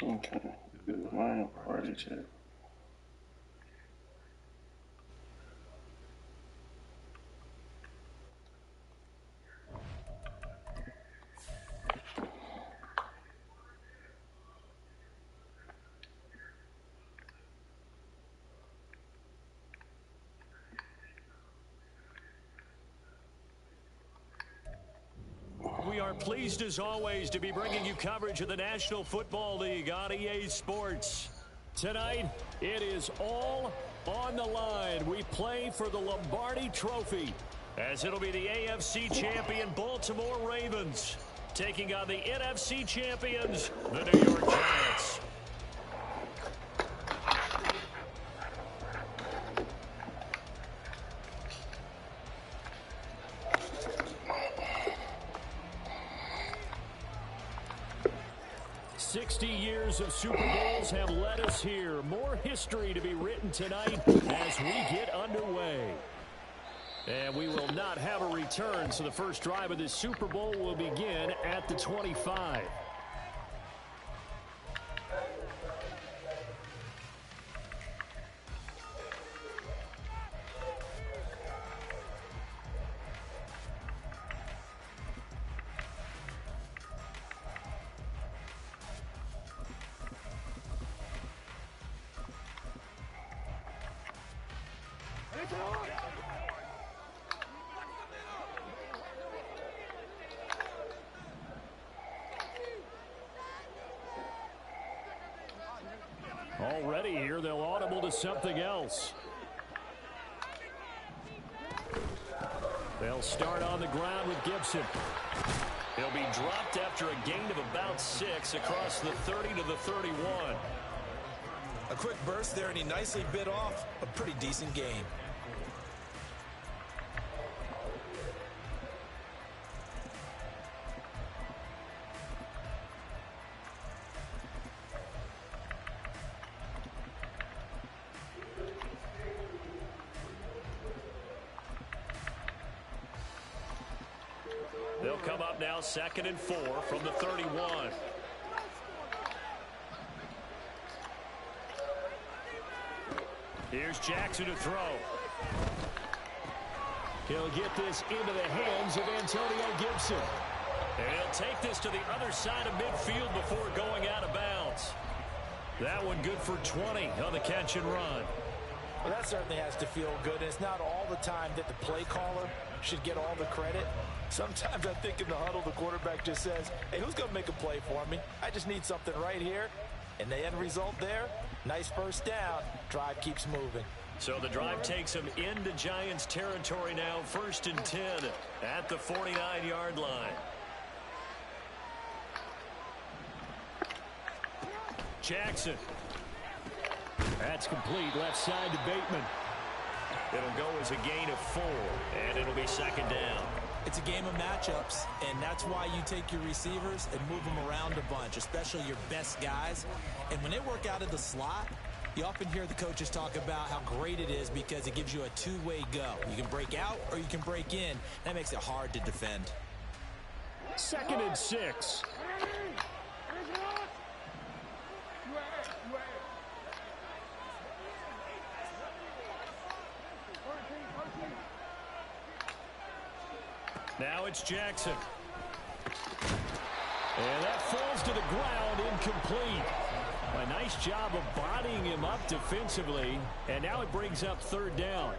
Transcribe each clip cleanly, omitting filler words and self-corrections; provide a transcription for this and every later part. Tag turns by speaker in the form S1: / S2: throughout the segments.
S1: Okay. Good. My party check.
S2: We are pleased as always to be bringing you coverage of the National Football League on EA Sports. Tonight, it is all on the line. We play for the Lombardi Trophy, as it'll be the AFC champion Baltimore Ravens taking on the NFC champions, the New York Giants. Of Super Bowls have led us here. More history to be written tonight as we get underway. And we will not have a return, so the first drive of this Super Bowl will begin at the 25. Already here, they'll audible to something else. They'll start on the ground with Gibson. He'll be dropped after a gain of about 6 across the 30 to the 31.
S3: A quick burst there, and he nicely bit off a pretty decent gain.
S2: They'll come up now 2nd and 4 from the 31. Here's Jackson to throw. He'll get this into the hands of Antonio Gibson. And he'll take this to the other side of midfield before going out of bounds. That one good for 20 on the catch and run.
S3: Well, that certainly has to feel good. It's not all the time that the play caller should get all the credit. Sometimes I think in the huddle, the quarterback just says, hey, who's going to make a play for me? I just need something right here. And the end result there, nice first down. Drive keeps moving.
S2: So the drive takes him into Giants territory now, 1st and 10 at the 49-yard line. Jackson. That's complete, left side to Bateman. It'll go as a gain of 4, and it'll be 2nd down.
S3: It's a game of matchups, and that's why you take your receivers and move them around a bunch, especially your best guys. And when they work out of the slot, you often hear the coaches talk about how great it is because it gives you a two-way go. You can break out or you can break in. That makes it hard to defend.
S2: 2nd and 6. Now it's Jackson. And that falls to the ground, incomplete. A nice job of bodying him up defensively. And now it brings up 3rd down.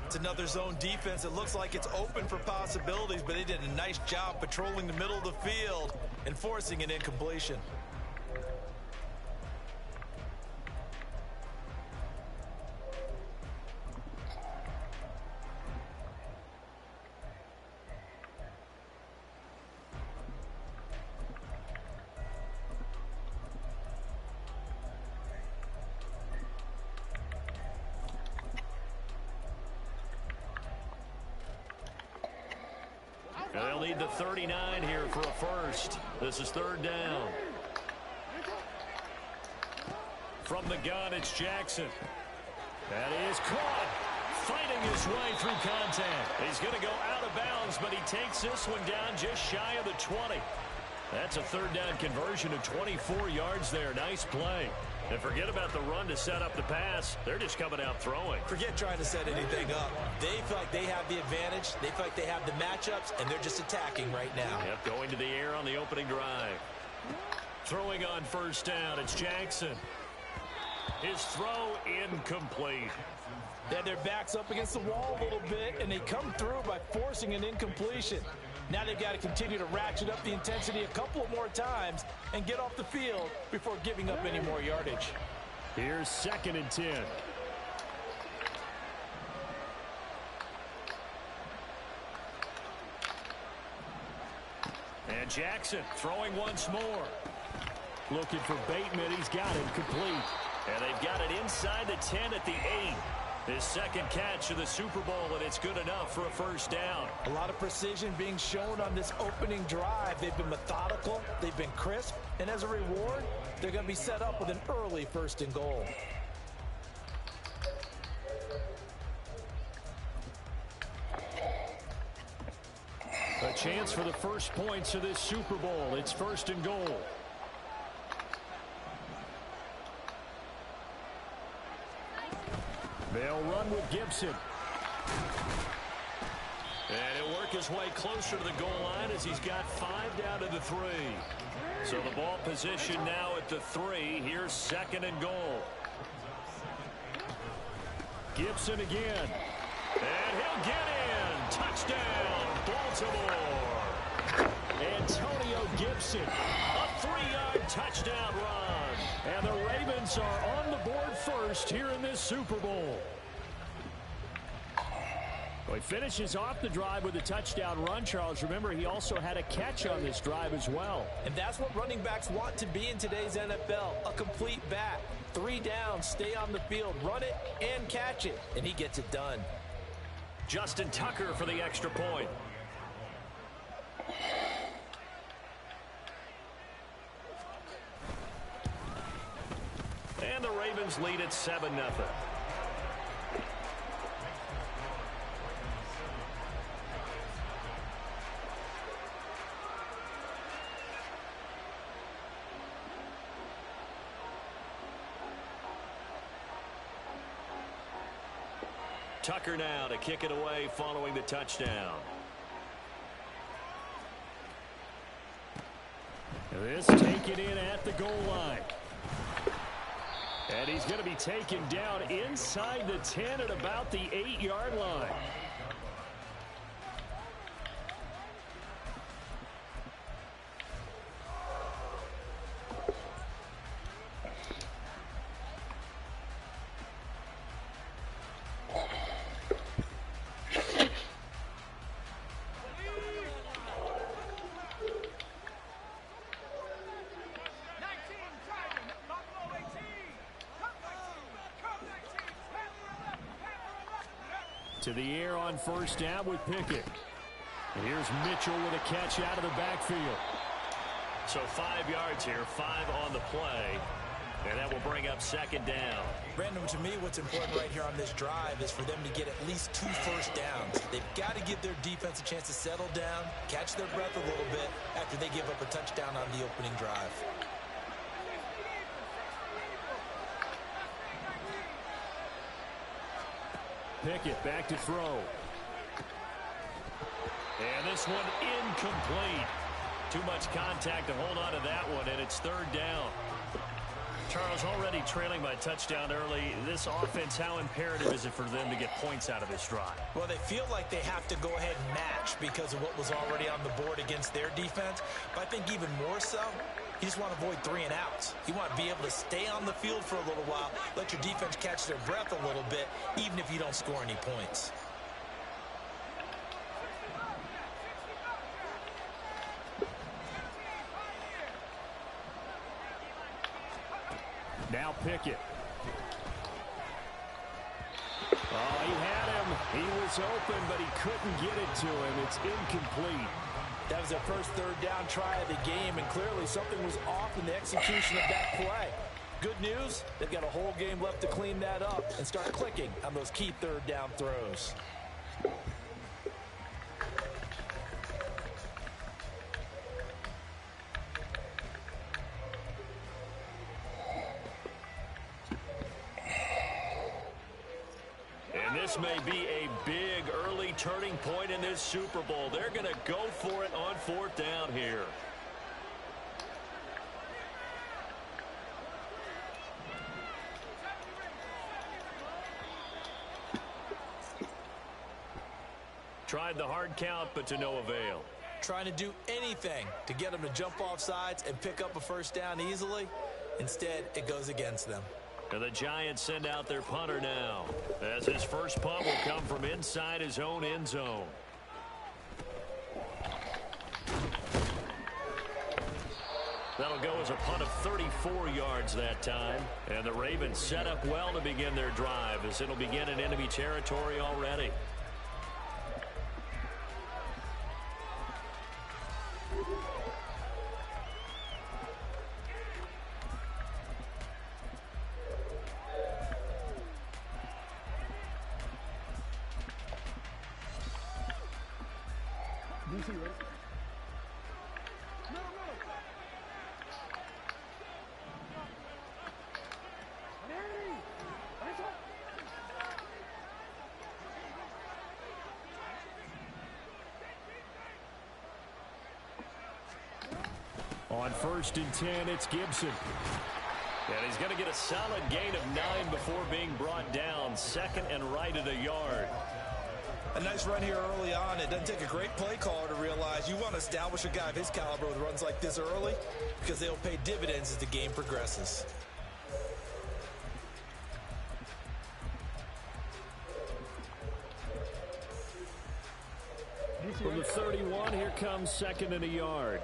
S3: It's another zone defense. It looks like it's open for possibilities, but they did a nice job patrolling the middle of the field and forcing an incompletion.
S2: They'll need the 39 here for a first. This is 3rd down. From the gun, it's Jackson. That is caught. Fighting his way through contact. He's going to go out of bounds, but he takes this one down just shy of the 20. That's a third down conversion of 24 yards there. Nice play. And forget about the run to set up the pass. They're just coming out throwing.
S3: Forget trying to set anything up. They feel like they have the advantage. They feel like they have the matchups, and they're just attacking right now.
S2: Yep, going to the air on the opening drive. Throwing on first down, it's Jackson. His throw incomplete.
S4: They had their backs up against the wall a little bit, and they come through by forcing an incompletion. Now they've got to continue to ratchet up the intensity a couple of more times and get off the field before giving up any more yardage.
S2: Here's 2nd and 10. And Jackson throwing once more. Looking for Bateman. He's got him complete. And they've got it inside the 10 at the 8. His second catch of the Super Bowl, and it's good enough for a first down.
S4: A lot of precision being shown on this opening drive. They've been methodical, they've been crisp, and as a reward, they're going to be set up with an early 1st and goal.
S2: A chance for the first points of this Super Bowl. It's 1st and goal. They'll run with Gibson. And he'll work his way closer to the goal line as he's got 5 down to the 3. So the ball position now at the 3. Here's 2nd and goal. Gibson again. And he'll get in. Touchdown, Baltimore. Antonio Gibson, a 3-yard touchdown run. And the Ravens are on the board first here in this Super Bowl. Well, he finishes off the drive with a touchdown run, Charles. Remember, he also had a catch on this drive as well.
S4: And that's what running backs want to be in today's NFL, a complete back. 3 downs, stay on the field, run it, and catch it. And he gets it done.
S2: Justin Tucker for the extra point. And the Ravens lead at 7-0. Tucker now to kick it away following the touchdown. This taken in at the goal line. And he's going to be taken down inside the 10 at about the 8-yard line. To the air on first down with Pickett. And here's Mitchell with a catch out of the backfield. So 5 yards here, 5 on the play. And that will bring up 2nd down.
S3: Brandon, to me, what's important right here on this drive is for them to get at least 2 first downs. They've got to give their defense a chance to settle down, catch their breath a little bit after they give up a touchdown on the opening drive.
S2: Pickett back to throw. And this one incomplete. Too much contact to hold on to that one, and it's 3rd down. Charles, already trailing by touchdown early. This offense, how imperative is it for them to get points out of this drive?
S3: Well, they feel like they have to go ahead and match because of what was already on the board against their defense. But I think even more so, you just want to avoid 3 and outs. You want to be able to stay on the field for a little while, let your defense catch their breath a little bit, even if you don't score any points.
S2: Now Pickett. Oh, he had him. He was open, but he couldn't get it to him. It's incomplete.
S4: That was their first 3rd down try of the game, and clearly something was off in the execution of that play. Good news, they've got a whole game left to clean that up and start clicking on those key 3rd down throws.
S2: This may be a big early turning point in this Super Bowl. They're going to go for it on 4th down here. Tried the hard count, but to no avail.
S3: Trying to do anything to get them to jump off sides and pick up a first down easily. Instead, it goes against them.
S2: And the Giants send out their punter now, as his first punt will come from inside his own end zone. That'll go as a punt of 34 yards that time. And the Ravens set up well to begin their drive, as it'll begin in enemy territory already. On 1st and 10, it's Gibson. And he's going to get a solid gain of 9 before being brought down. Second and right at a yard.
S4: A nice run here early on. It doesn't take a great play caller to realize you want to establish a guy of his caliber with runs like this early, because they'll pay dividends as the game progresses.
S2: From the 31, here comes 2nd and a yard.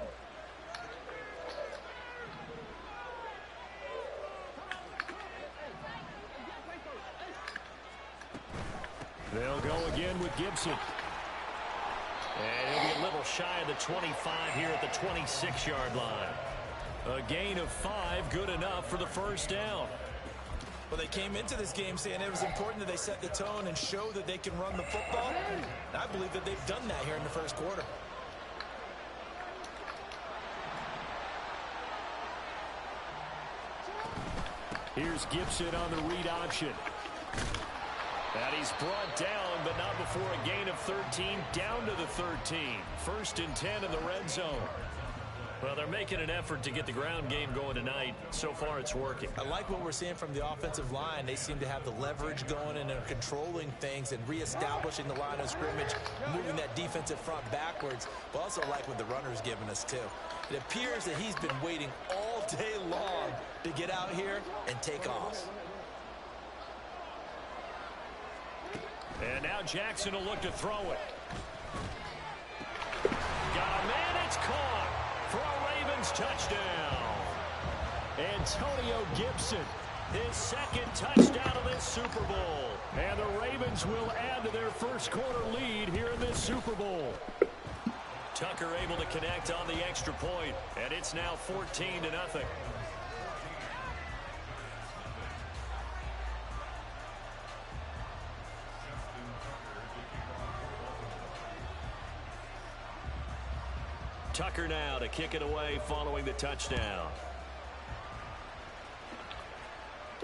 S2: They'll go again with Gibson. And he'll be a little shy of the 25 here at the 26-yard line. A gain of 5, good enough for the first down.
S3: Well, they came into this game saying it was important that they set the tone and show that they can run the football. And I believe that they've done that here in the first quarter.
S2: Here's Gibson on the read option. And he's brought down, but not before a gain of 13, down to the 13. 1st and 10 in the red zone. Well, they're making an effort to get the ground game going tonight. So far, it's working.
S3: I like what we're seeing from the offensive line. They seem to have the leverage going and are controlling things and reestablishing the line of scrimmage, moving that defensive front backwards. But also like what the runner's giving us, too. It appears that he's been waiting all day long to get out here and take off.
S2: And now Jackson will look to throw it. Got a man, it's caught for a Ravens touchdown. Antonio Gibson, his second touchdown of this Super Bowl. And the Ravens will add to their first quarter lead here in this Super Bowl. Tucker able to connect on the extra point, and it's now 14-0. Tucker now to kick it away following the touchdown.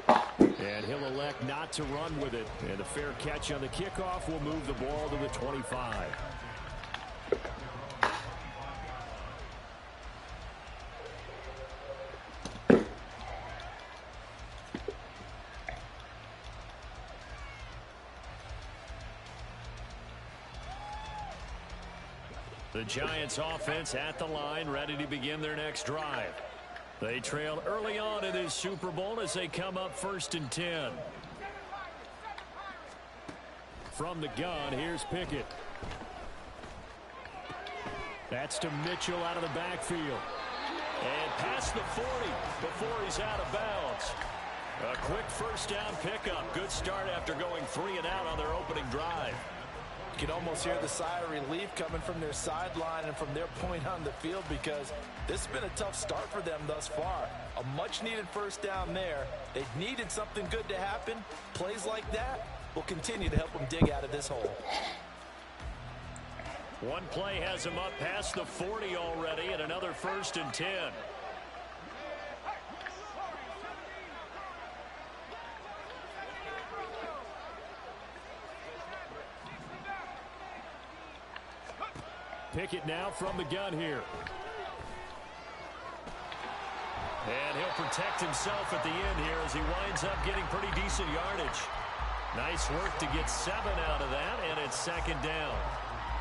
S2: And he'll elect not to run with it. And a fair catch on the kickoff will move the ball to the 25. The Giants offense at the line, ready to begin their next drive. They trail early on in this Super Bowl as they come up 1st and 10. From the gun, here's Pickett. That's to Mitchell out of the backfield. And past the 40 before he's out of bounds. A quick first down pickup. Good start after going 3 and out on their opening drive.
S3: You can almost hear the sigh of relief coming from their sideline and from their point on the field, because this has been a tough start for them thus far. A much-needed first down there. They needed something good to happen. Plays like that will continue to help them dig out of this hole.
S2: One play has him up past the 40 already, and another 1st and 10. Pickett now from the gun here. And he'll protect himself at the end here as he winds up getting pretty decent yardage. Nice work to get 7 out of that, and it's second down.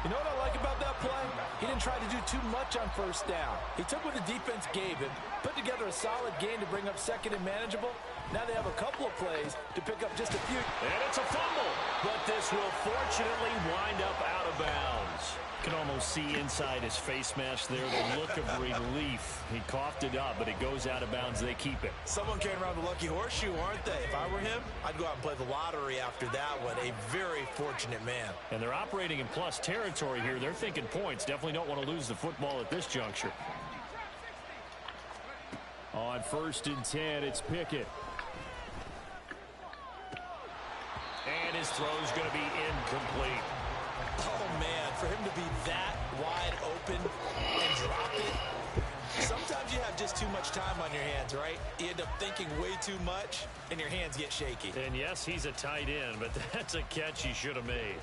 S4: You know what I like about that play? He didn't try to do too much on first down. He took what the defense gave him, put together a solid game to bring up second and manageable. Now they have a couple of plays to pick up just a few.
S2: And it's a fumble, but this will fortunately wind up out of bounds. You can almost see inside his face mask there the look of relief. He coughed it up, but it goes out of bounds. They keep it.
S3: Someone came around the lucky horseshoe, aren't they? If I were him, I'd go out and play the lottery after that one. A very fortunate man.
S2: And they're operating in plus territory here. They're thinking points. Definitely don't want to lose the football at this juncture. On 1st and 10, it's Pickett. And his throw's going to be incomplete.
S3: Oh, man, for him to be that wide open and drop it. Sometimes you have just too much time on your hands, right? You end up thinking way too much, and your hands get shaky.
S2: And, yes, he's a tight end, but that's a catch he should have made.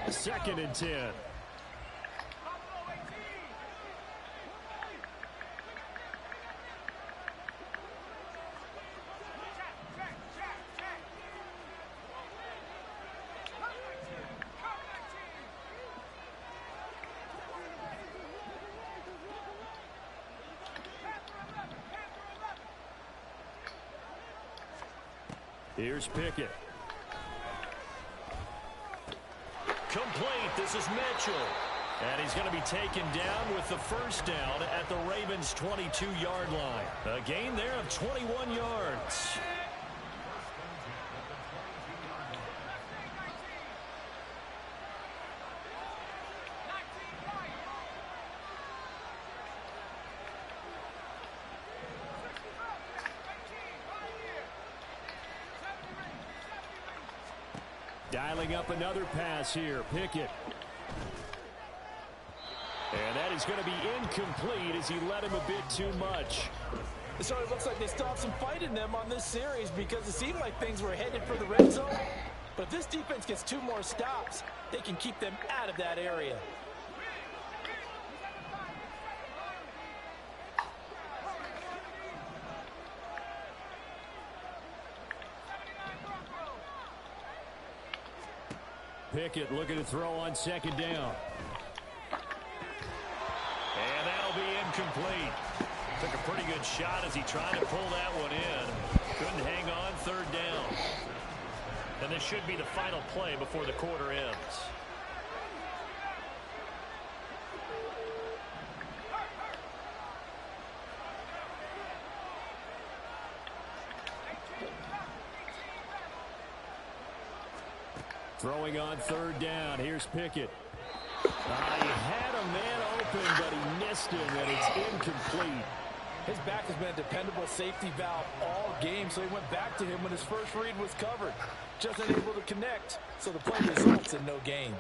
S2: 2nd and 10. Here's Pickett. Complete. This is Mitchell. And he's going to be taken down with the first down at the Ravens' 22-yard line. A gain there of 21 yards. Dialing up another pass here. Pickett. And that is going to be incomplete as he let him a bit too much.
S4: So it looks like they still have some fight in them on this series because it seemed like things were headed for the red zone. But if this defense gets 2 more stops, they can keep them out of that area.
S2: Pickett looking to throw on 2nd down. And that'll be incomplete. Took a pretty good shot as he tried to pull that one in. Couldn't hang on 3rd down. And this should be the final play before the quarter ends. Throwing on 3rd down. Here's Pickett. He had a man open, but he missed him, and it's incomplete.
S4: His back has been a dependable safety valve all game, so he went back to him when his first read was covered. Just unable to connect, so the play results in no gain.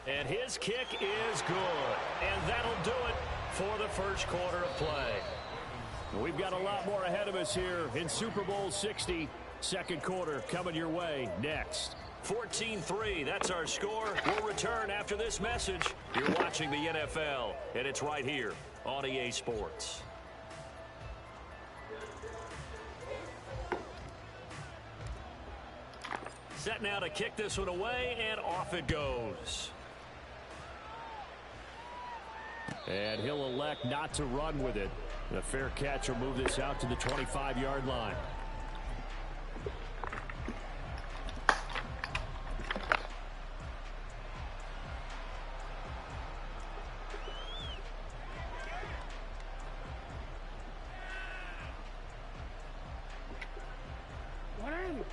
S2: And his kick is good. And that'll do it for the first quarter of play. We've got a lot more ahead of us here in Super Bowl 60. Second quarter coming your way next. 14-3, that's our score. We'll return after this message. You're watching the NFL, and it's right here on EA Sports. Set now to kick this one away, and off it goes. And he'll elect not to run with it. The fair catch will move this out to the 25-yard line.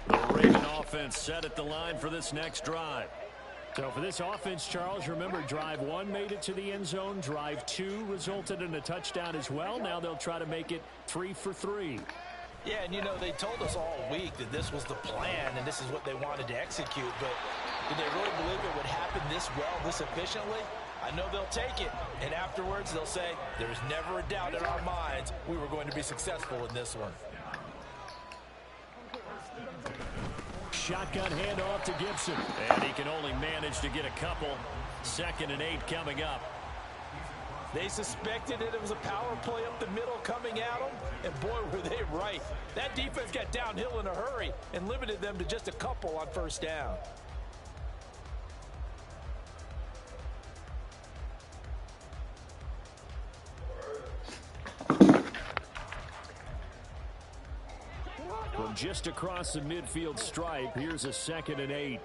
S2: The Raven offense set at the line for this next drive. So for this offense, Charles, remember drive 1 made it to the end zone. Drive 2 resulted in a touchdown as well. Now they'll try to make it 3 for 3.
S4: Yeah, and you know, they told us all week that this was the plan and this is what they wanted to execute. But did they really believe it would happen this well, this efficiently? I know they'll take it. And afterwards, they'll say, there's never a doubt in our minds we were going to be successful in this one.
S2: shotgun handoff to Gibson. And he can only manage to get a couple. 2nd and 8 coming up.
S4: They suspected it was a power play up the middle coming at them, and boy, were they right. That defense got downhill in a hurry and limited them to just a couple on 1st down.
S2: From just across the midfield stripe, here's a 2nd and 8.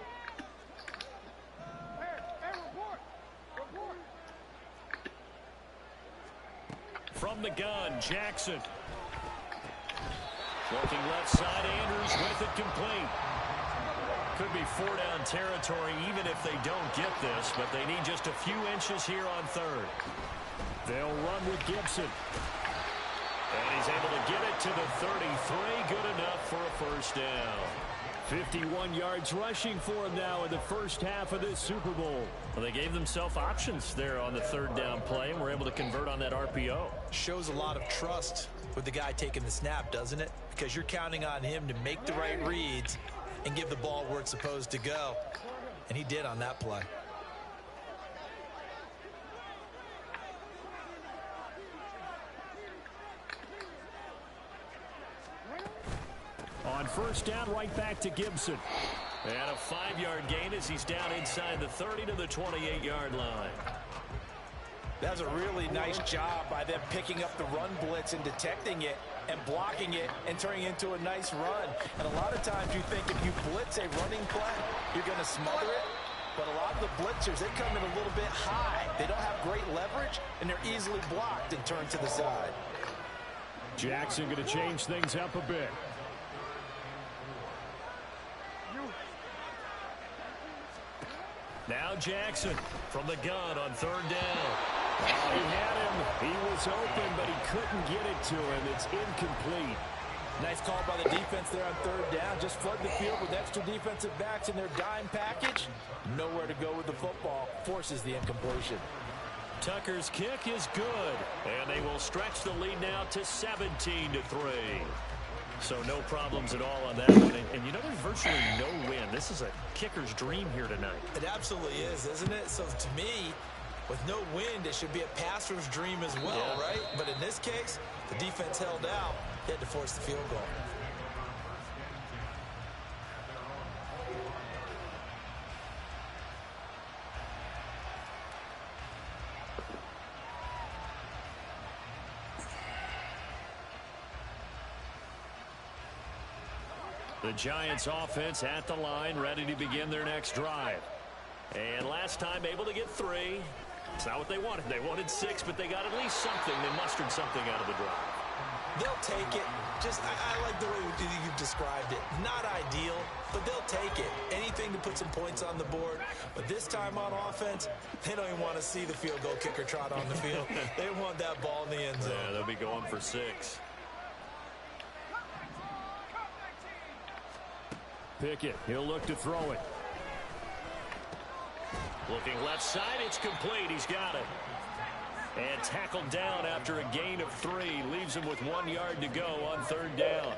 S2: From the gun, Jackson. Looking left side, Andrews with it complete. Could be 4-down territory even if they don't get this, but they need just a few inches here on 3rd. They'll run with Gibson. And he's able to get it to the 33. Good enough for a 1st down. 51 yards rushing for him now in the 1st half of this Super Bowl. Well, they gave themselves options there on the 3rd down play and were able to convert on that RPO.
S3: Shows a lot of trust with the guy taking the snap, doesn't it? Because you're counting on him to make the right reads and give the ball where it's supposed to go. And he did on that play.
S2: On 1st down, right back to Gibson. And a 5-yard gain as he's down inside the 30 to the 28-yard line.
S4: That was a really nice job by them picking up the run blitz and detecting it and blocking it and turning it into a nice run. And a lot of times you think if you blitz a running play, you're going to smother it. But a lot of the blitzers, they come in a little bit high. They don't have great leverage, and they're easily blocked and turned to the side.
S2: Jackson going to change things up a bit. Now Jackson from the gun on 3rd down. Oh, he had him. He was open, but he couldn't get it to him. It's incomplete.
S4: Nice call by the defense there on 3rd down. Just flood the field with extra defensive backs in their dime package. Nowhere to go with the football. Forces the incompletion.
S2: Tucker's kick is good. And they will stretch the lead now to 17-3. So no problems at all on that one. And you know, there's virtually no win. This is a kicker's dream here tonight.
S3: It absolutely is, isn't it? So to me, with no wind, it should be a passer's dream as well, right? But in this case, the defense held out. They had to force the field goal.
S2: The Giants offense at the line, ready to begin their next drive. And last time able to get 3. It's not what they wanted. They wanted 6, but they got at least something. They mustered something out of the drive.
S3: They'll take it. Just, I like the way you've described it. Not ideal, but they'll take it. Anything to put some points on the board. But this time on offense, they don't even want to see the field goal kicker trot on the field. They want that ball in the end zone.
S2: Yeah, they'll be going for 6. Pickett, he'll look to throw it. Looking left side, it's complete. He's got it. And tackled down after a gain of 3. Leaves him with 1 yard to go on 3rd down.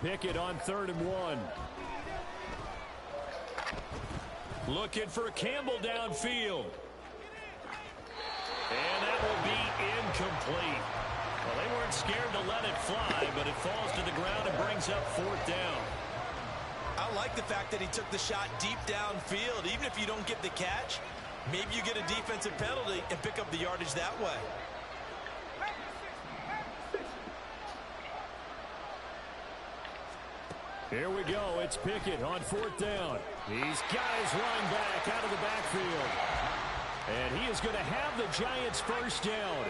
S2: Pickett on 3rd and 1. Looking for Campbell downfield. And that will be incomplete. Well, they weren't scared to let it fly, but it falls to the ground and brings up 4th down.
S3: I like the fact that he took the shot deep downfield. Even if you don't get the catch, maybe you get a defensive penalty and pick up the yardage that way.
S2: Here we go. It's Pickett on 4th down. He's got his run back out of the backfield. And he is going to have the Giants' 1st down.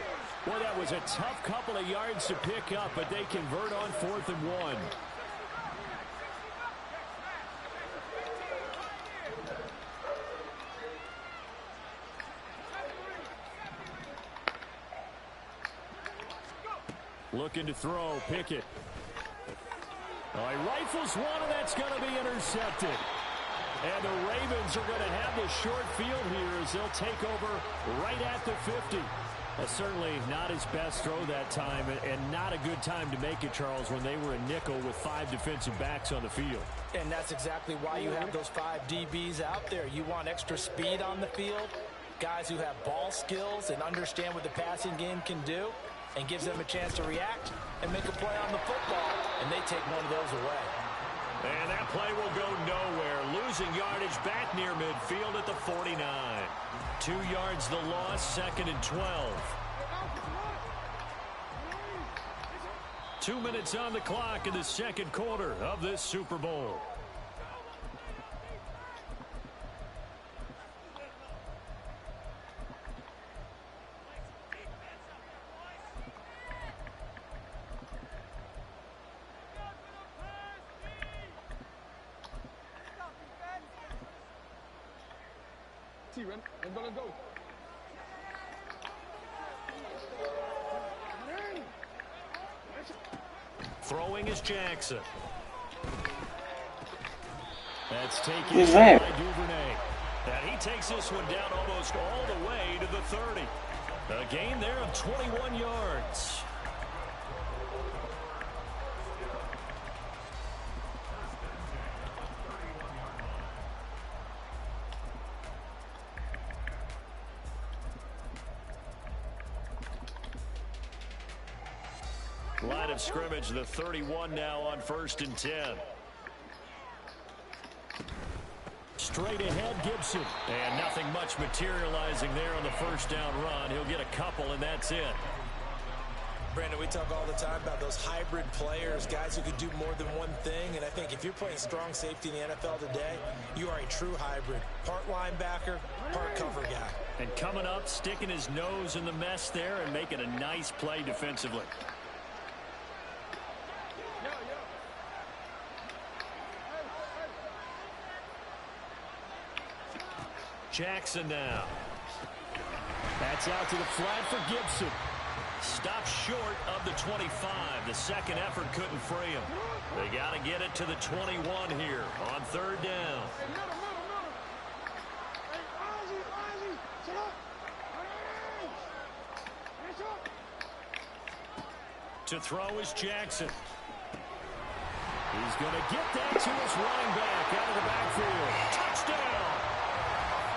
S2: Well, that was a tough couple of yards to pick up, but they convert on 4th and 1. Looking to throw, Pickett. He rifles one, and that's going to be intercepted. And the Ravens are going to have the short field here as they'll take over right at the 50. Certainly not his best throw that time, and not a good time to make it, Charles, when they were a nickel with 5 defensive backs on the field.
S4: And that's exactly why you have those 5 DBs out there. You want extra speed on the field, guys who have ball skills and understand what the passing game can do, and gives them a chance to react and make a play on the football, and they take one of those away.
S2: And that play will go nowhere, losing yardage back near midfield at the 49. 2 yards the loss, 2nd and 12. 2 minutes on the clock in the second quarter of this Super Bowl.
S5: Let's go.
S2: Throwing is Jackson. That's taken
S1: Who's
S2: by
S1: that?
S2: Duvernay. And he takes this one down almost all the way to the 30. A gain there of 21 yards. Line of scrimmage, the 31 now on 1st and 10. Straight ahead, Gibson. And nothing much materializing there on the first down run. He'll get a couple, and that's it.
S3: Brandon, we talk all the time about those hybrid players, guys who could do more than one thing. And I think if you're playing strong safety in the NFL today, you are a true hybrid. Part linebacker, part cover guy.
S2: And coming up, sticking his nose in the mess there and making a nice play defensively. Jackson now. That's out to the flat for Gibson. Stopped short of the 25. The second effort couldn't free him. They got to get it to the 21 here on 3rd down. To throw is Jackson. He's going to get that to his running back out of the backfield. Touchdown!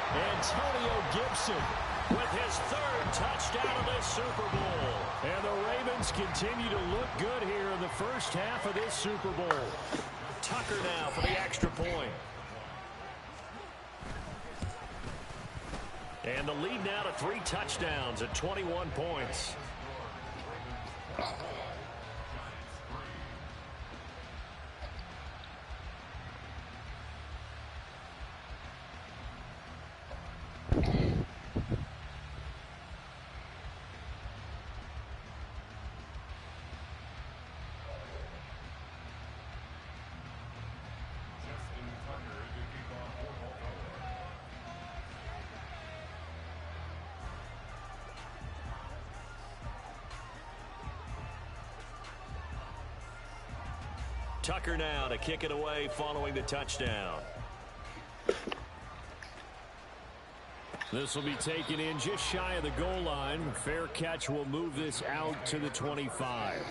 S2: Antonio Gibson with his 3rd touchdown of this Super Bowl. And the Ravens continue to look good here in the first half of this Super Bowl. Tucker now for the extra point. And the lead now to 3 touchdowns at 21 points. Tucker now to kick it away following the touchdown. This will be taken in just shy of the goal line. Fair catch will move this out to the 25.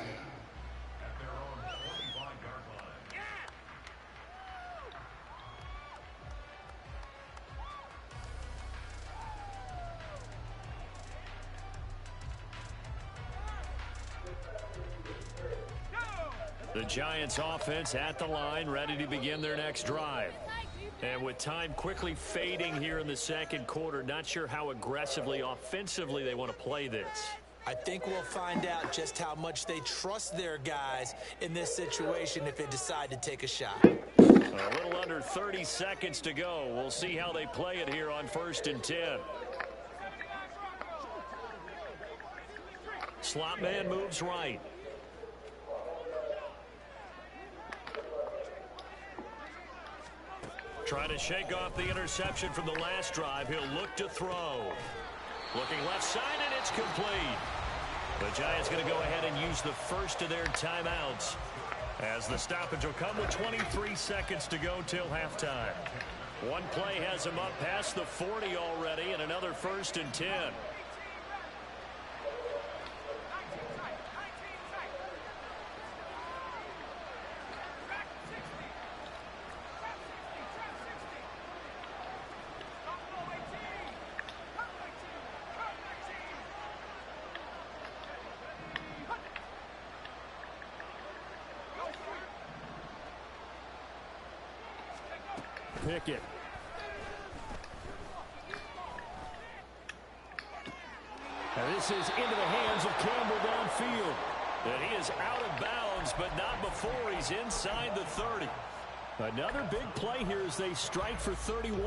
S2: The Giants offense at the line, ready to begin their next drive. And with time quickly fading here in the second quarter, not sure how aggressively, offensively they want to play this.
S3: I think we'll find out just how much they trust their guys in this situation if they decide to take a shot.
S2: A little under 30 seconds to go. We'll see how they play it here on 1st and 10. Slot man moves right. Trying to shake off the interception from the last drive. He'll look to throw. Looking left side, and it's complete. The Giants going to go ahead and use the first of their timeouts as the stoppage will come with 23 seconds to go till halftime. One play has him up past the 40 already, and another 1st and 10. Pickett. And this is into the hands of Campbell downfield. And he is out of bounds, but not before he's inside the 30. Another big play here as they strike for 31.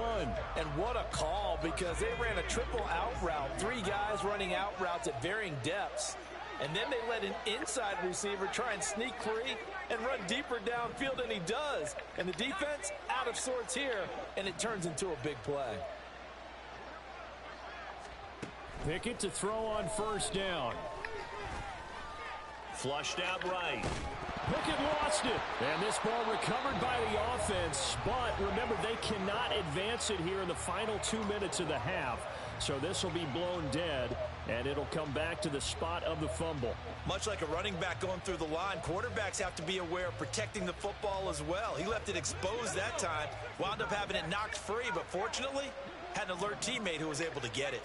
S4: And what a call, because they ran a triple out route. 3 guys running out routes at varying depths. And then they let an inside receiver try and sneak free and run deeper downfield, and he does. And the defense out of sorts here, and it turns into a big play.
S2: Pickett to throw on 1st down. Flushed out right. Pickett lost it. And this ball recovered by the offense. But remember, they cannot advance it here in the final 2 minutes of the half. So this will be blown dead, and it'll come back to the spot of the fumble.
S3: Much like a running back going through the line, quarterbacks have to be aware of protecting the football as well. He left it exposed that time, wound up having it knocked free, but fortunately, had an alert teammate who was able to get it.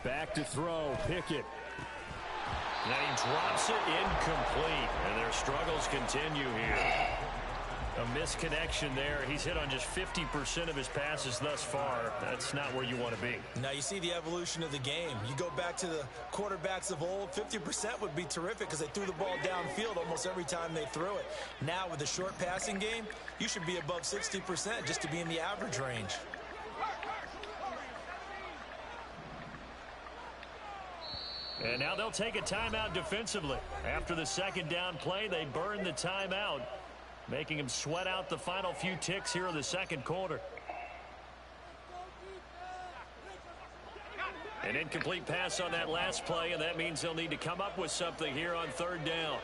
S2: Back to throw, Pickett. And he drops it incomplete. And their struggles continue here. A misconnection there. He's hit on just 50% of his passes thus far. That's not where you want to be.
S3: Now you see the evolution of the game. You go back to the quarterbacks of old, 50% would be terrific because they threw the ball downfield almost every time they threw it. Now with the short passing game, you should be above 60% just to be in the average range.
S2: And now they'll take a timeout defensively. After the 2nd down play, they burn the timeout, making them sweat out the final few ticks here in the 2nd quarter. An incomplete pass on that last play, and that means they'll need to come up with something here on 3rd down.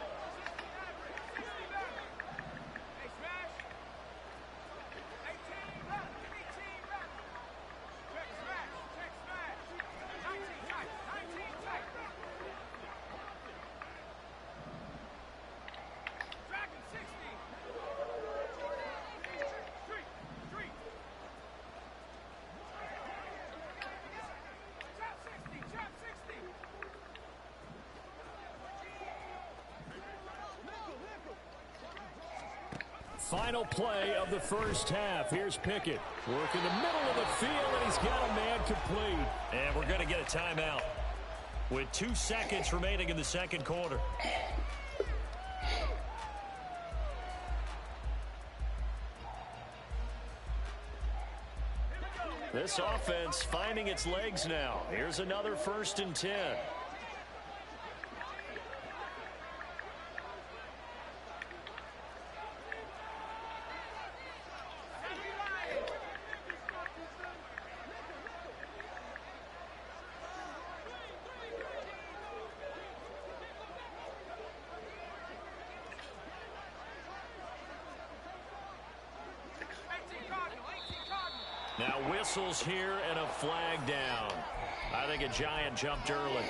S2: Final play of the 1st half. Here's Pickett. Work in the middle of the field, and he's got a man complete. And we're going to get a timeout with 2 seconds remaining in the 2nd quarter. This offense finding its legs now. Here's another 1st and 10. Now whistles here and a flag down. I think a giant jumped early.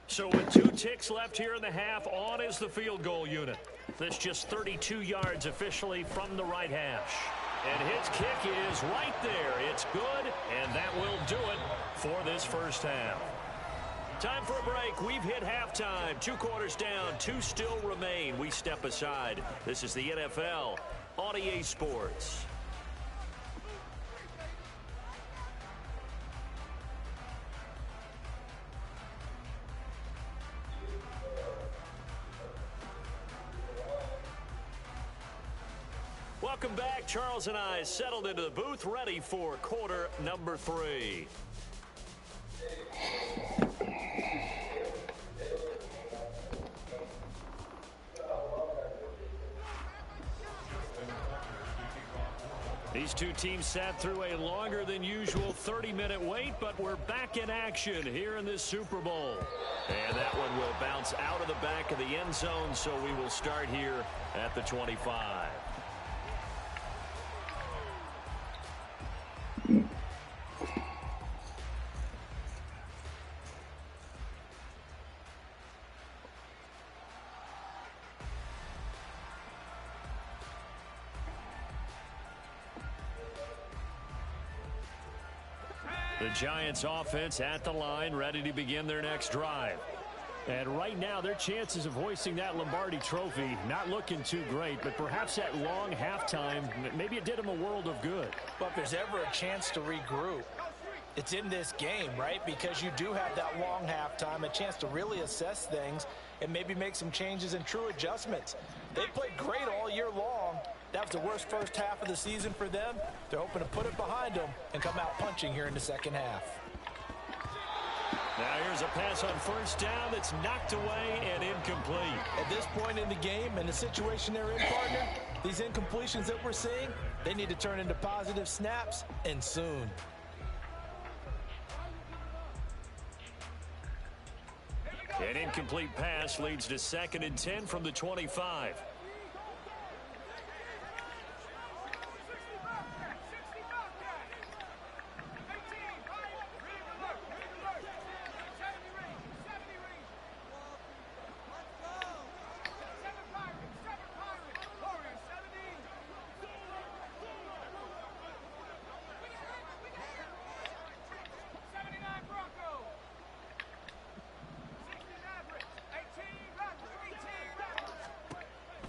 S2: So with 2 ticks left here in the half, on is the field goal unit. This just 32 yards officially from the right hash. And his kick is right there. It's good, and that will do it for this 1st half. Time for a break. We've hit halftime. 2 quarters down, 2 still remain. We step aside. This is the NFL on EA Sports. welcome back. Charles and I settled into the booth, ready for quarter number 3. These two teams sat through a longer than usual 30-minute wait, but we're back in action here in this Super Bowl. And that one will bounce out of the back of the end zone, so we will start here at the 25. The Giants offense at the line, ready to begin their next drive.
S5: And right now, their chances of hoisting that Lombardi trophy not looking too great, but perhaps that long halftime, maybe it did them a world of good.
S4: But if there's ever a chance to regroup, it's in this game, right? Because you do have that long halftime, a chance to really assess things and maybe make some changes and true adjustments. They played great all year long. That was the worst first half of the season for them. They're hoping to put it behind them and come out punching here in the second half.
S2: Now here's a pass on first down that's knocked away and incomplete.
S4: At this point in the game and the situation they're in, partner, these incompletions that we're seeing, they need to turn into positive snaps, and soon.
S2: An incomplete pass leads to 2nd and 10 from the 25.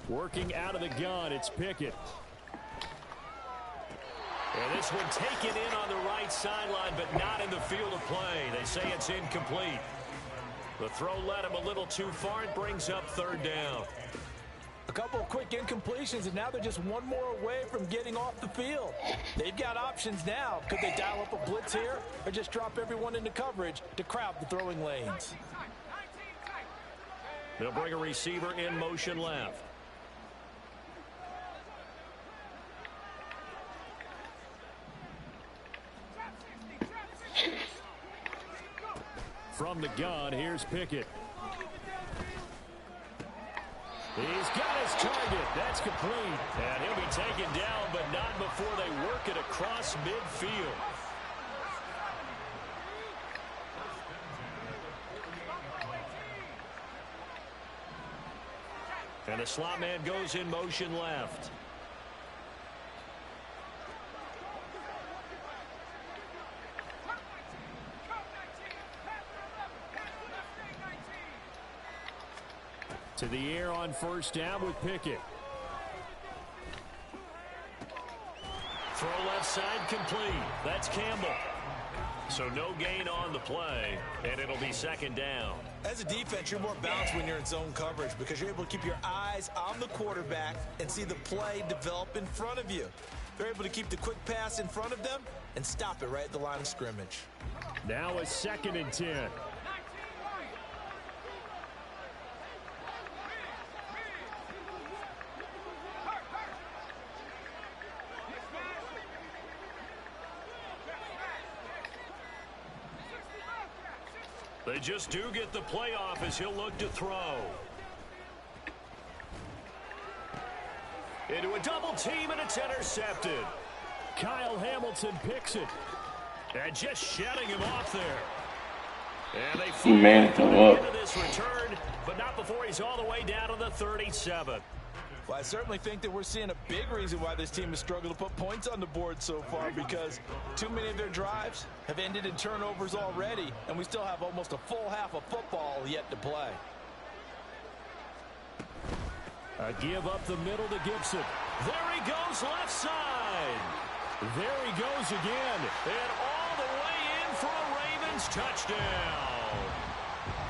S5: Working out of the gun, it's Pickett.
S2: And this one taken in on the right sideline, but not in the field of play. They say it's incomplete. The throw led him a little too far. It brings up 3rd down.
S4: A couple of quick incompletions, and now they're just one more away from getting off the field. They've got options now. Could they dial up a blitz here or just drop everyone into coverage to crowd the throwing lanes?
S2: They'll bring a receiver in motion left.
S5: From the gun, here's Pickett. He's got his target. That's complete.
S2: And he'll be taken down, but not before they work it across midfield. And the slot man goes in motion left.
S5: To the air on first down with Pickett.
S2: Throw left side complete. That's Campbell. So no gain on the play, and it'll be 2nd down.
S3: As a defense, you're more balanced when you're in zone coverage because you're able to keep your eyes on the quarterback and see the play develop in front of you. They're able to keep the quick pass in front of them and stop it right at the line of scrimmage.
S5: Now a 2nd and 10.
S2: They just do get the play off as he'll look to throw. Into a double team, and it's intercepted.
S5: Kyle Hamilton picks it.
S2: And just shutting him off there. And they
S1: Up.
S2: into this return, but not before he's all the way down to the 37.
S4: Well, I certainly think that we're seeing a big reason why this team has struggled to put points on the board so far, because too many of their drives have ended in turnovers already, and we still have almost a full half of football yet to play.
S5: A give up the middle to Gibson.
S2: There he goes left side.
S5: There he goes again.
S2: And all the way in for a Ravens touchdown.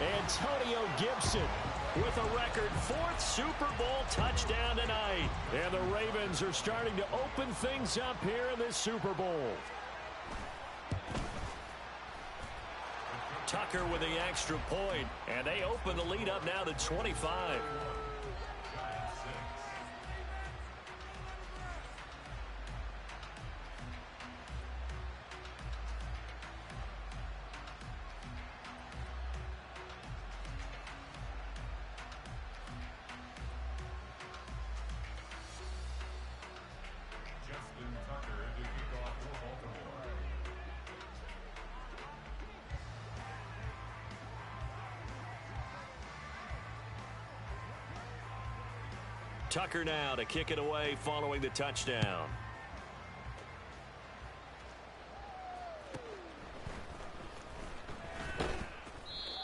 S5: Antonio Gibson
S2: with a record 4th Super Bowl touchdown tonight. And the Ravens are starting to open things up here in this Super Bowl. Tucker with the extra point, and they open the lead up now to 25. Tucker now to kick it away following the touchdown.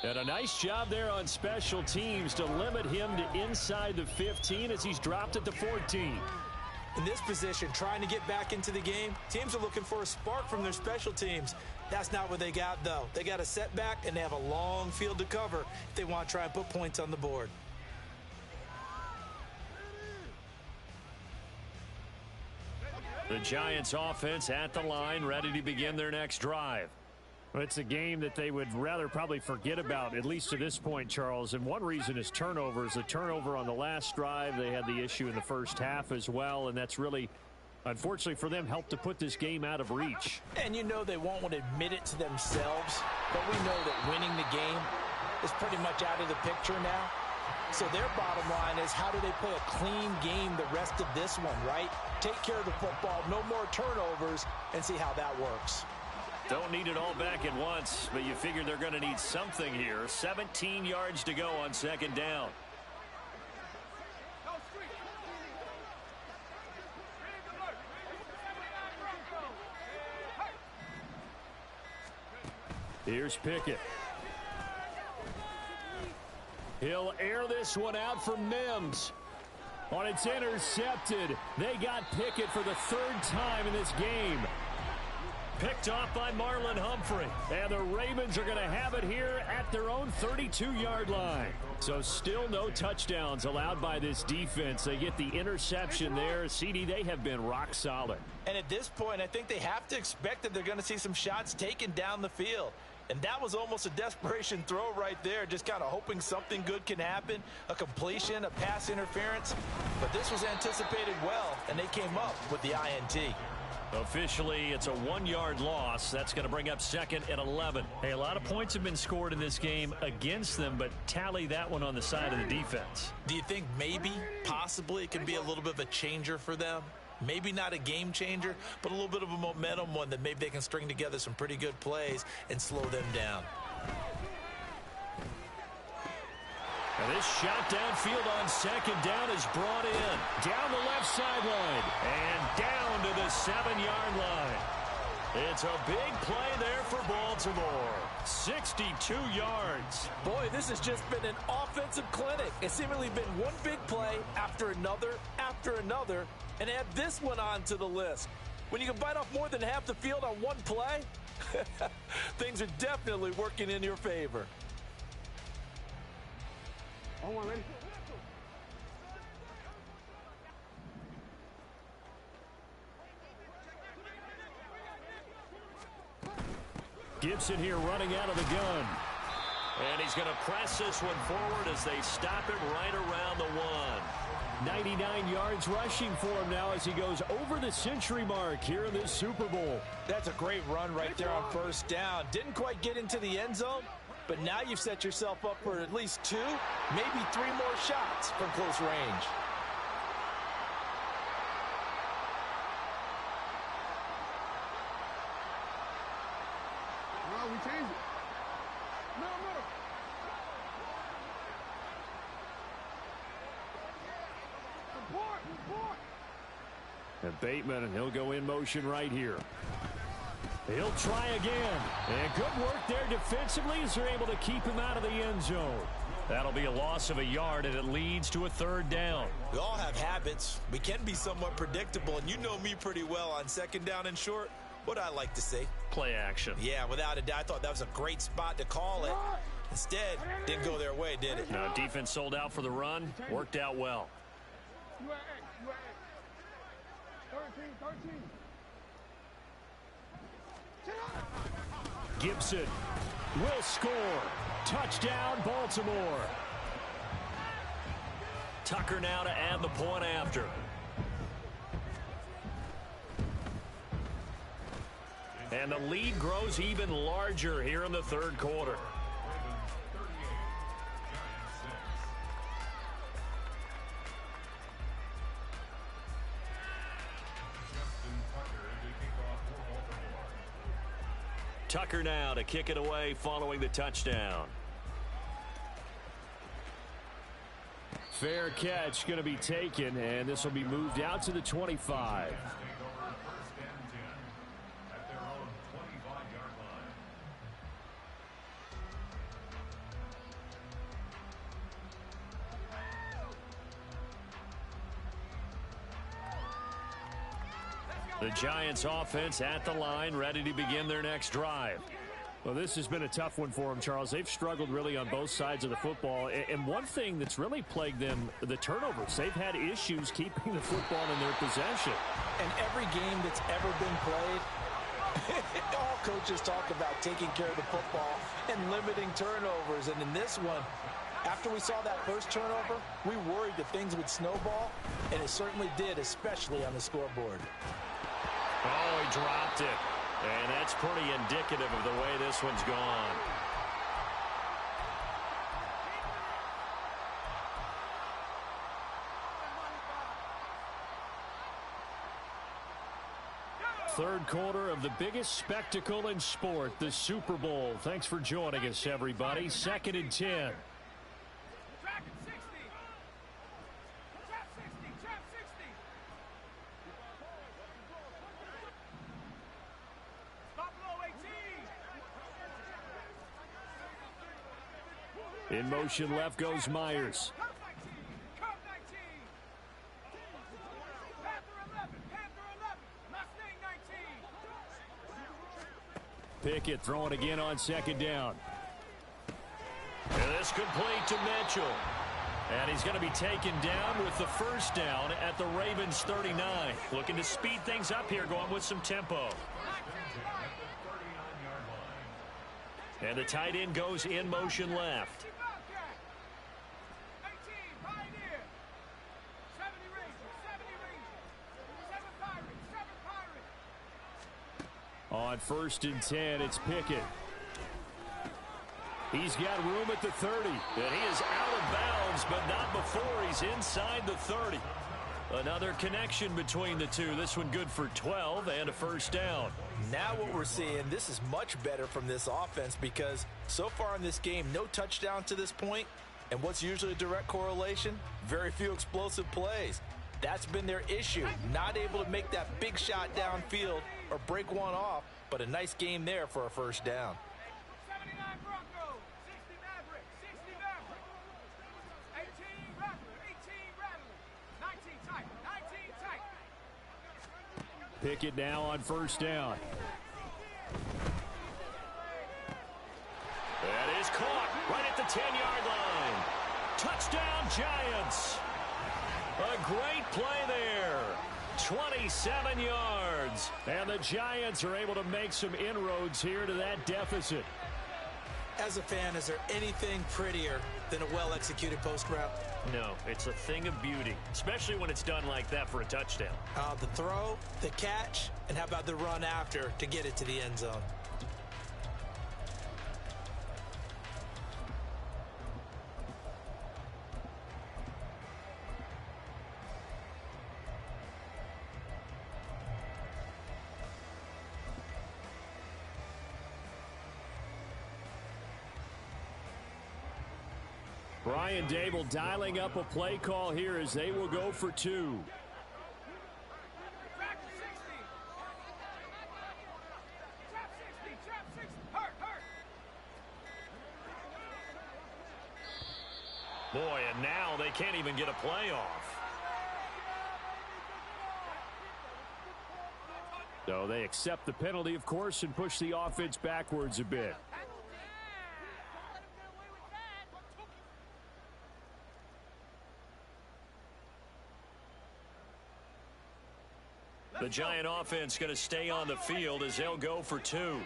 S2: And a nice job there on special teams to limit him to inside the 15 as he's dropped it to 14.
S3: In this position, trying to get back into the game, teams are looking for a spark from their special teams. That's not what they got, though. They got a setback, and they have a long field to cover if they want to try and put points on the board.
S2: The Giants offense at the line, ready to begin their next drive.
S5: Well, it's a game that they would rather probably forget about, at least to this point, Charles. And one reason is turnovers. The turnover on the last drive, they had the issue in the first half as well, and that's really, unfortunately for them, helped to put this game out of reach.
S4: And you know they won't want to admit it to themselves, but we know that winning the game is pretty much out of the picture now. So their bottom line is, how do they play a clean game the rest of this one, right? Take care of the football, no more turnovers, and see how that works.
S2: Don't need it all back at once, but you figure they're going to need something here. 17 yards to go on second down.
S5: Here's Pickett. He'll air this one out for Mims. On it's intercepted. They got Pickett for the 3rd time in this game.
S2: Picked off by Marlon Humphrey.
S5: And the Ravens are going to have it here at their own 32-yard line. So still no touchdowns allowed by this defense. They get the interception there. CD, they have been rock solid.
S4: And at this point, I think they have to expect that they're going to see some shots taken down the field. And that was almost a desperation throw right there, just kind of hoping something good can happen, a completion, a pass interference. But this was anticipated well, and they came up with the INT.
S2: Officially, it's a 1-yard loss. That's going to bring up 2nd and 11.
S5: Hey, a lot of points have been scored in this game against them, but tally that one on the side of the defense.
S3: Do you think maybe, possibly, it can be a little bit of a changer for them? Maybe not a game changer, but a little bit of a momentum one that maybe they can string together some pretty good plays and slow them down.
S2: And this shot downfield on second down is brought in. Down the left sideline and down to the 7-yard line. It's a big play there for Baltimore. 62 yards.
S4: Boy, this has just been an offensive clinic. It's seemingly been one big play after another, and add this one on to the list. When you can bite off more than half the field on one play, things are definitely working in your favor.
S1: Ready?
S5: Gibson here running out of the gun.
S2: And he's going to press this one forward as they stop him right around the 1.
S5: 99 yards rushing for him now as he goes over the century mark here in this Super Bowl.
S4: That's a great run right there on first down. Didn't quite get into the end zone, but now you've set yourself up for at least 2, maybe 3 more shots from close range.
S1: No, we changed it. No. Support.
S5: And Bateman, and he'll go in motion right here. He'll try again. And good work there defensively as they're able to keep him out of the end zone.
S2: That'll be a loss of a yard, and it leads to a 3rd down.
S3: We all have habits. We can be somewhat predictable, and you know me pretty well on second down and short. What I like to see.
S5: Play action.
S3: Yeah, without a doubt. I thought that was a great spot to call it. Instead, didn't go their way, did it?
S5: No, defense sold out for the run. Worked out well.
S1: 13.
S5: Gibson will score. Touchdown, Baltimore.
S2: Tucker now to add the point after. And the lead grows even larger here in the third quarter. Tucker now to kick it away following the touchdown.
S5: Fair catch going to be taken, and this will be moved out to the 25. The Giants offense at the line, ready to begin their next drive. Well, this has been a tough one for them, Charles. They've struggled really on both sides of the football. And one thing that's really plagued them, the turnovers. They've had issues keeping the football in their possession.
S4: And every game that's ever been played, all coaches talk about taking care of the football and limiting turnovers. And in this one, after we saw that first turnover, we worried that things would snowball, and it certainly did, especially on the scoreboard.
S2: Oh, he dropped it. And that's pretty indicative of the way this one's gone.
S5: Third quarter of the biggest spectacle in sport, the Super Bowl. Thanks for joining us, everybody. 2nd and 10. In motion left goes Myers. Pickett throwing again on 2nd down.
S2: And this complete to Mitchell. And he's going to be taken down with the first down at the Ravens 39. Looking to speed things up here, going with some tempo. And the tight end goes in motion left.
S5: On 1st and 10, it's Pickett. He's got room at the 30.
S2: And he is out of bounds, but not before he's inside the 30. Another connection between the two. This one good for 12 and a first down.
S3: Now what we're seeing, this is much better from this offense because so far in this game, no touchdown to this point. And what's usually a direct correlation? Very few explosive plays. That's been their issue. Not able to make that big shot downfield or break one off, but a nice game there for a first down.
S1: 79 Broncos, 60 Mavericks, 60 Mavericks, 18 Rattlers, 18 Rattlers, 19 tight, 19 tight.
S5: Pickett now on 1st down.
S2: That is caught right at the 10-yard line. Touchdown, Giants. A great play there. 27 yards.
S5: And the Giants are able to make some inroads here to that deficit.
S3: As a fan, is there anything prettier than a well-executed post route?
S2: No, it's a thing of beauty, especially when it's done like that for a touchdown.
S3: The throw, the catch, and how about the run after to get it to the end zone?
S5: Brian Dable dialing up a play call here as they will go for 2.
S2: Boy, and now they can't even get a play off.
S5: So they accept the penalty, of course, and push the offense backwards a bit. The Giant offense going to stay on the field as they'll go for 2.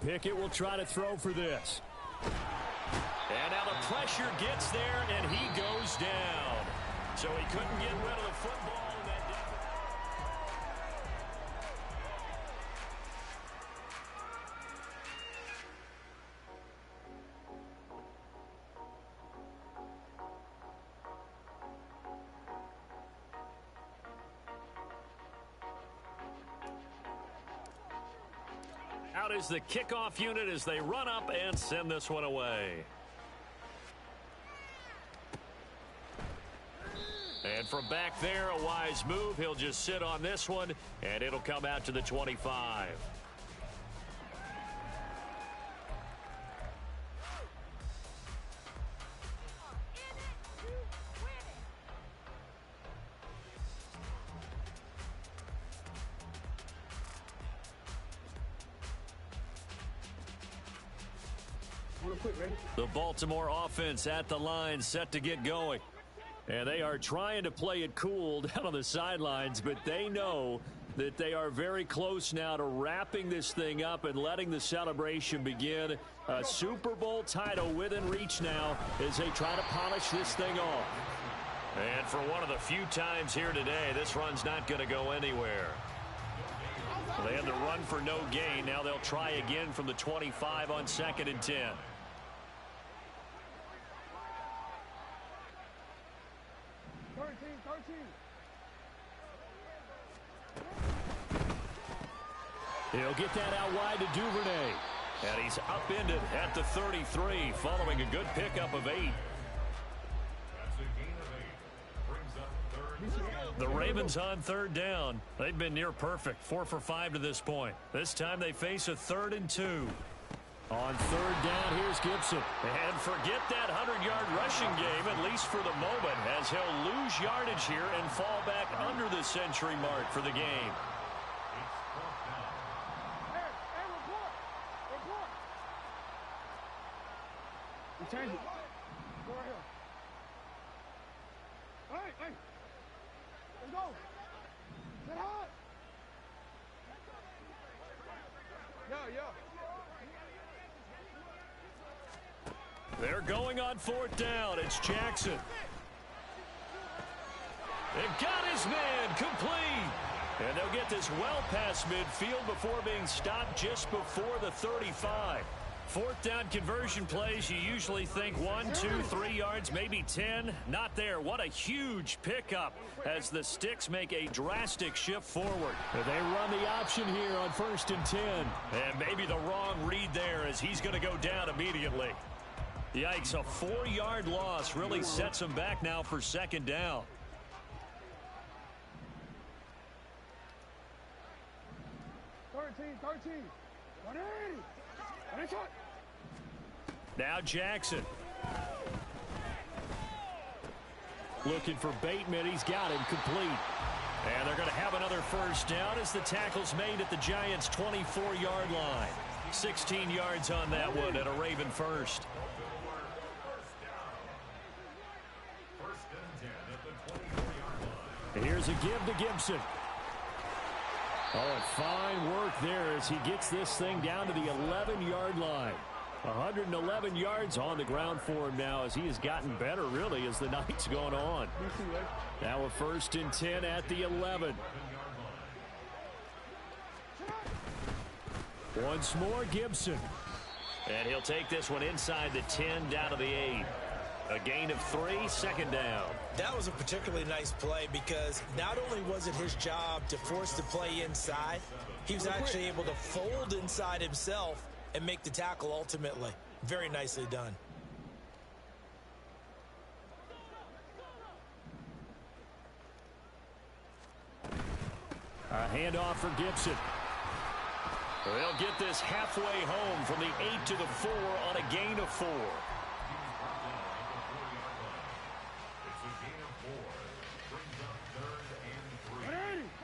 S5: Pickett will try to throw for this. And now the pressure gets there, and he goes down. So he couldn't get rid of the football. Out is the kickoff unit as they run up and send this one away. And from back there, a wise move. He'll just sit on this one, and it'll come out to the 25. The Baltimore offense at the line, set to get going. And they are trying to play it cool down on the sidelines, but they know that they are very close now to wrapping this thing up and letting the celebration begin. A Super Bowl title within reach now as they try to polish this thing off. And for one of the few times here today, this run's not going to go anywhere. They had the run for no gain. Now they'll try again from the 25 on 2nd and 10. He'll get that out wide to Duvernay. And he's upended at the 33 following a good pickup of 8. The Ravens on 3rd down. They've been near perfect, 4 for 5 to this point. This time they face a 3rd and 2. On 3rd down, here's Gibson. And forget that 100-yard rushing game, at least for the moment, as he'll lose yardage here and fall back under the century mark for the game.
S1: Change it. Go right here. Hey. Let's go. Get hot. Yeah.
S5: They're going on 4th down. It's Jackson. They've got his man complete. And they'll get this well past midfield before being stopped just before the 35. 4th down conversion plays, you usually think 1, 2, 3 yards, maybe 10. Not there. What a huge pickup as the Sticks make a drastic shift forward. They run the option here on 1st and 10. And maybe the wrong read there as he's going to go down immediately. Yikes, a 4-yard loss really sets him back now for 2nd down. Now Jackson. Looking for Bateman. He's got him complete. And they're going to have another 1st down as the tackle's made at the Giants' 24-yard line. 16 yards on that one and a Raven first. Here's a give to Gibson. Oh, fine work there as he gets this thing down to the 11-yard line. 111 yards on the ground for him now as he has gotten better, really, as the night's gone on. Now a 1st and 10 at the 11. Once more, Gibson. And he'll take this one inside the 10 down to the 8. A gain of 3, 2nd down.
S3: That was a particularly nice play because not only was it his job to force the play inside, he was actually able to fold inside himself and make the tackle ultimately. Very nicely done.
S2: A handoff for Gibson. They'll get this halfway home from the 8 to the 4 on a gain of 4.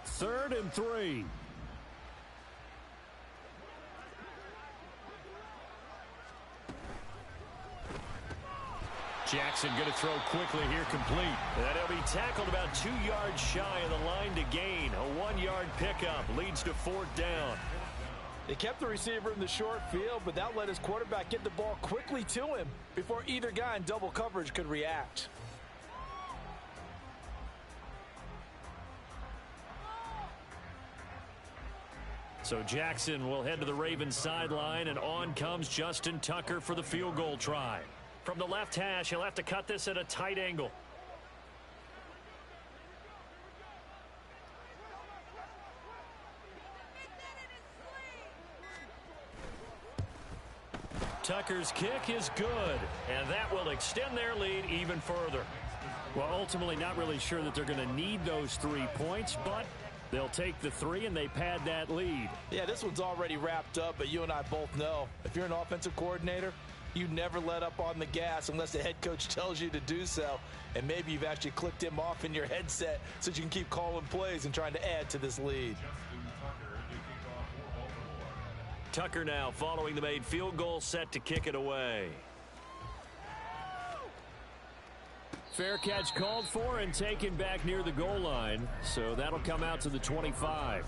S2: Third and 3. Jackson going to throw quickly here, complete. And he'll be tackled about 2 yards shy of the line to gain. A 1-yard pickup leads to 4th down.
S4: They kept the receiver in the short field, but that let his quarterback get the ball quickly to him before either guy in double coverage could react.
S2: So Jackson will head to the Ravens sideline, and on comes Justin Tucker for the field goal try. From the left hash, he'll have to cut this at a tight angle. Tucker's kick is good, and that will extend their lead even further.
S5: Well, ultimately not really sure that they're going to need those 3 points, but they'll take the 3 and they pad that lead.
S4: Yeah, this one's already wrapped up, but you and I both know if you're an offensive coordinator, you never let up on the gas unless the head coach tells you to do so. And maybe you've actually clicked him off in your headset so you can keep calling plays and trying to add to this lead.
S2: Tucker now following the made field goal, set to kick it away.
S5: Fair catch called for and taken back near the goal line. So that'll come out to the 25.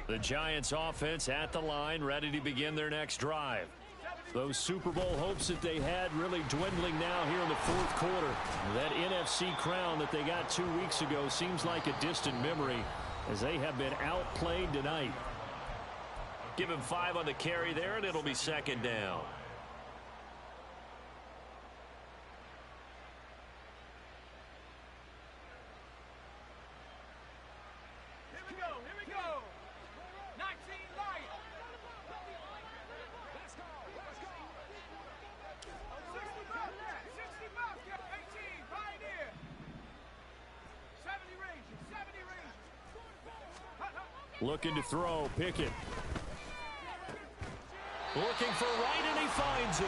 S5: The Giants offense at the line, ready to begin their next drive. Those Super Bowl hopes that they had really dwindling now here in the 4th quarter. That NFC crown that they got 2 weeks ago seems like a distant memory as they have been outplayed tonight.
S2: Give him 5 on the carry there, and it'll be 2nd down.
S5: Looking to throw, Pickett.
S2: Looking for right, and he finds him.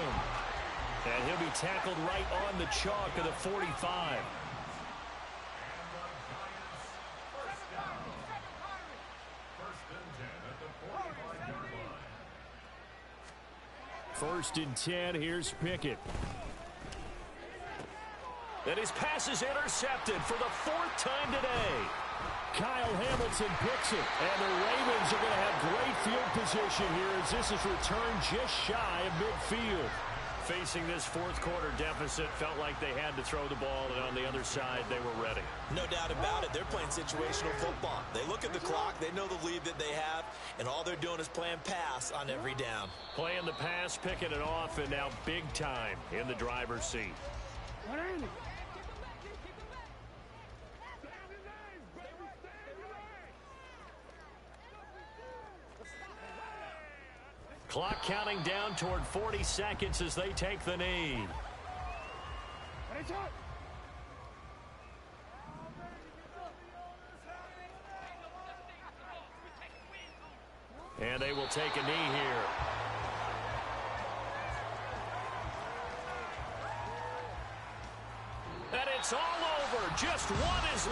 S2: And he'll be tackled right on the chalk of the 45.
S5: First and 10, here's Pickett.
S2: And his pass is intercepted for the 4th time today.
S5: Kyle Hamilton picks it, and the Ravens are going to have great field position here as this is returned just shy of midfield.
S2: Facing this 4th quarter deficit, felt like they had to throw the ball, and on the other side, they were ready.
S3: No doubt about it. They're playing situational football. They look at the clock, they know the lead that they have, and all they're doing is playing pass on every down.
S2: Playing the pass, picking it off, and now big time in the driver's seat. Clock counting down toward 40 seconds as they take the knee. And they will take a knee here. And it's all over. Just one is